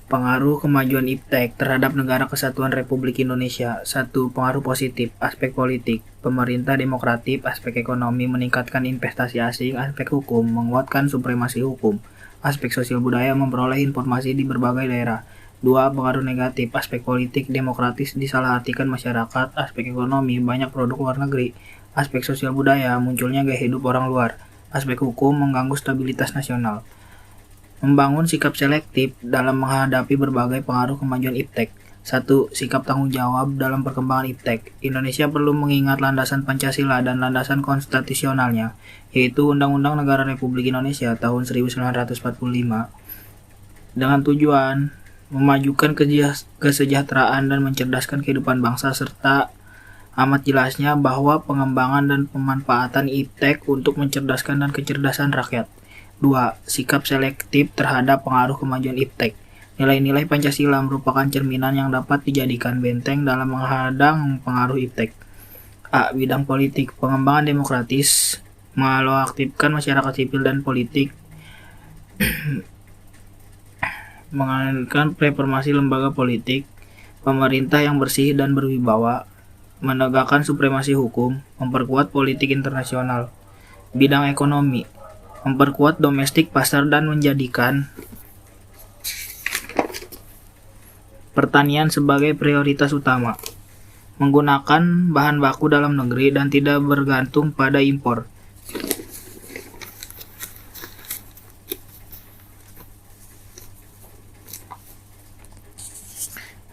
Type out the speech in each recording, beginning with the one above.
Pengaruh kemajuan iptek terhadap Negara Kesatuan Republik Indonesia. 1. Pengaruh positif, aspek politik. Pemerintah demokratif, aspek ekonomi, meningkatkan investasi asing, aspek hukum, menguatkan supremasi hukum. Aspek sosial budaya, memperoleh informasi di berbagai daerah. 2. Pengaruh negatif, aspek politik, demokratis, disalahartikan masyarakat, aspek ekonomi, banyak produk luar negeri. Aspek sosial budaya, munculnya gaya hidup orang luar. Aspek hukum, mengganggu stabilitas nasional. Membangun sikap selektif dalam menghadapi berbagai pengaruh kemajuan iptek. 1. Sikap tanggung jawab dalam perkembangan iptek. Indonesia perlu mengingat landasan Pancasila dan landasan konstitusionalnya, yaitu Undang-Undang Negara Republik Indonesia tahun 1945, dengan tujuan memajukan kesejahteraan dan mencerdaskan kehidupan bangsa, serta amat jelasnya bahwa pengembangan dan pemanfaatan iptek untuk mencerdaskan dan kecerdasan rakyat. 2. Sikap selektif terhadap pengaruh kemajuan iptek. Nilai-nilai Pancasila merupakan cerminan yang dapat dijadikan benteng dalam menghadang pengaruh iptek. A. Bidang politik. Pengembangan demokratis, mengaktifkan masyarakat sipil dan politik, mengadakan reformasi lembaga politik, pemerintah yang bersih dan berwibawa, menegakkan supremasi hukum, memperkuat politik internasional. Bidang ekonomi, memperkuat domestik pasar dan menjadikan pertanian sebagai prioritas utama, menggunakan bahan baku dalam negeri dan tidak bergantung pada impor.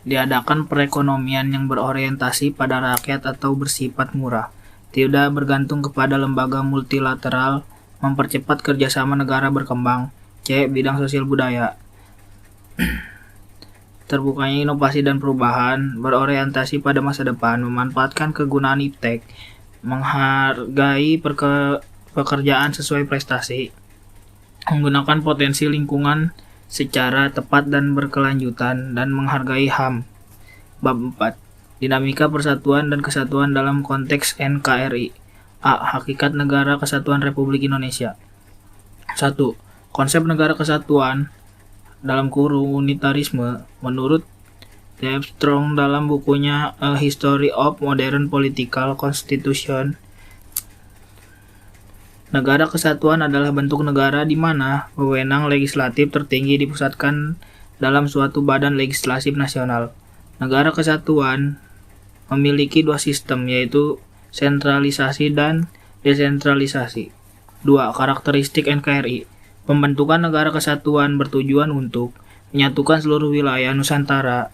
Diadakan perekonomian yang berorientasi pada rakyat atau bersifat murah, tidak bergantung kepada lembaga multilateral, mempercepat kerjasama negara berkembang. C. Bidang sosial budaya, terbukanya inovasi dan perubahan, berorientasi pada masa depan, memanfaatkan kegunaan iptek, menghargai pekerjaan sesuai prestasi, menggunakan potensi lingkungan secara tepat dan berkelanjutan, dan menghargai HAM. Bab 4. Dinamika persatuan dan kesatuan dalam konteks NKRI. A. Hakikat Negara Kesatuan Republik Indonesia. 1. Konsep negara kesatuan dalam kurung unitarisme menurut T.F. Strong dalam bukunya A History of Modern Political Constitution. Negara kesatuan adalah bentuk negara di mana wewenang legislatif tertinggi dipusatkan dalam suatu badan legislatif nasional. Negara kesatuan memiliki dua sistem, yaitu sentralisasi dan desentralisasi. 2. Karakteristik NKRI. Pembentukan negara kesatuan bertujuan untuk menyatukan seluruh wilayah Nusantara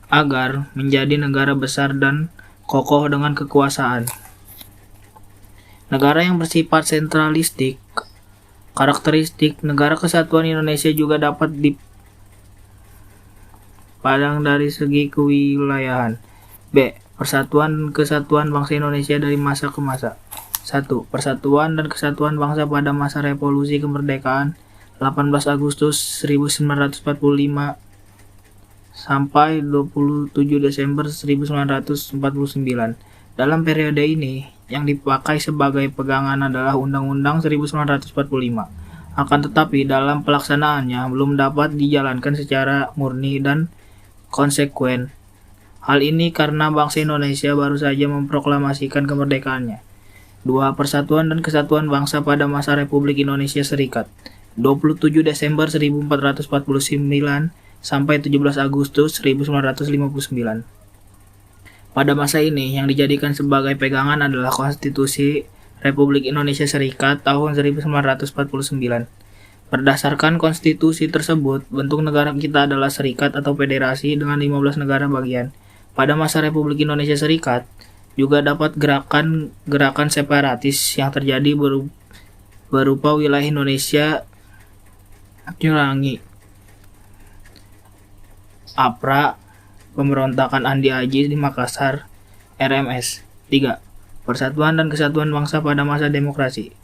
agar menjadi negara besar dan kokoh dengan kekuasaan. Negara yang bersifat sentralistik. Karakteristik negara kesatuan Indonesia juga dapat dipandang dari segi kewilayahan. B. Persatuan kesatuan bangsa Indonesia dari masa ke masa. 1. Persatuan dan kesatuan bangsa pada masa revolusi kemerdekaan 18 Agustus 1945 sampai 27 Desember 1949. Dalam periode ini, yang dipakai sebagai pegangan adalah Undang-Undang 1945. Akan tetapi dalam pelaksanaannya belum dapat dijalankan secara murni dan konsekuen. Hal ini karena bangsa Indonesia baru saja memproklamasikan kemerdekaannya. 2. Persatuan dan kesatuan bangsa pada masa Republik Indonesia Serikat 27 Desember 1449 sampai 17 Agustus 1959. Pada masa ini, yang dijadikan sebagai pegangan adalah Konstitusi Republik Indonesia Serikat tahun 1949. Berdasarkan konstitusi tersebut, bentuk negara kita adalah serikat atau federasi dengan 15 negara bagian. Pada masa Republik Indonesia Serikat, juga dapat gerakan separatis yang terjadi berupa wilayah Indonesia Curangi, APRA, pemberontakan Andi Aji di Makassar, RMS. 3. Persatuan dan kesatuan bangsa pada masa demokrasi.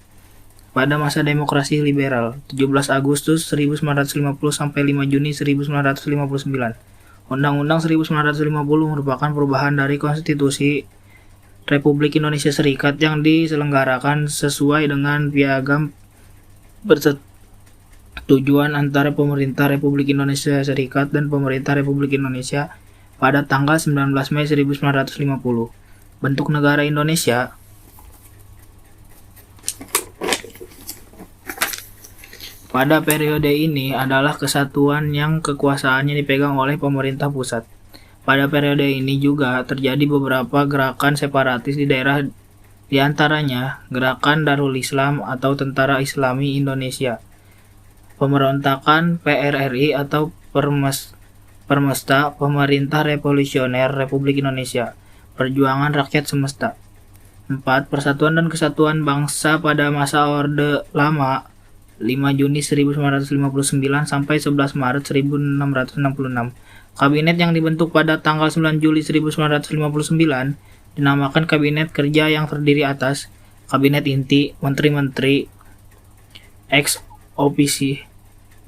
Pada masa demokrasi liberal, 17 Agustus 1950 sampai 5 Juni 1959. Undang-Undang 1950 merupakan perubahan dari Konstitusi Republik Indonesia Serikat yang diselenggarakan sesuai dengan piagam Tujuan antara pemerintah Republik Indonesia Serikat dan pemerintah Republik Indonesia pada tanggal 19 Mei 1950. Bentuk negara Indonesia pada periode ini adalah kesatuan yang kekuasaannya dipegang oleh pemerintah pusat. Pada periode ini juga terjadi beberapa gerakan separatis di daerah, di antaranya Gerakan Darul Islam atau Tentara Islami Indonesia, Pemberontakan PRRI atau Permesta Pemerintah Revolusioner Republik Indonesia, Perjuangan Rakyat Semesta. 4. Persatuan dan Kesatuan Bangsa pada masa Orde Lama 5 Juni 1959 sampai 11 Maret 1666. Kabinet yang dibentuk pada tanggal 9 Juli 1959 dinamakan Kabinet Kerja yang terdiri atas Kabinet Inti, Menteri-Menteri, ex officio,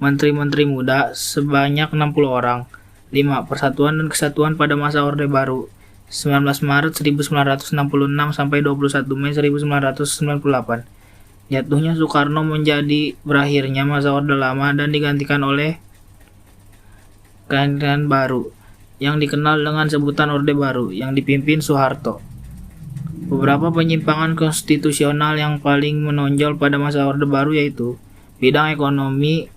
Menteri-Menteri muda sebanyak 60 orang. 5. Persatuan dan Kesatuan pada masa Orde Baru 19 Maret 1966 sampai 21 Mei 1998. Jatuhnya Soekarno menjadi berakhirnya masa Orde Lama dan digantikan oleh Keadaan Baru yang dikenal dengan sebutan Orde Baru yang dipimpin Soeharto. Beberapa penyimpangan konstitusional yang paling menonjol pada masa Orde Baru yaitu bidang ekonomi,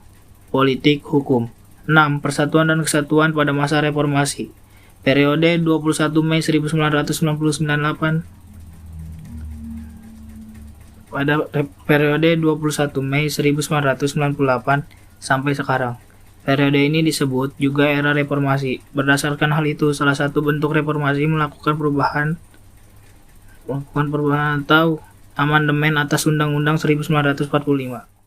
politik, hukum. 6. Persatuan dan Kesatuan pada masa Reformasi periode 21 Mei 1998 pada periode 21 Mei 1998 sampai sekarang. Periode ini disebut juga era reformasi. Berdasarkan hal itu, salah satu bentuk reformasi melakukan perubahan atau amandemen atas Undang-Undang 1945.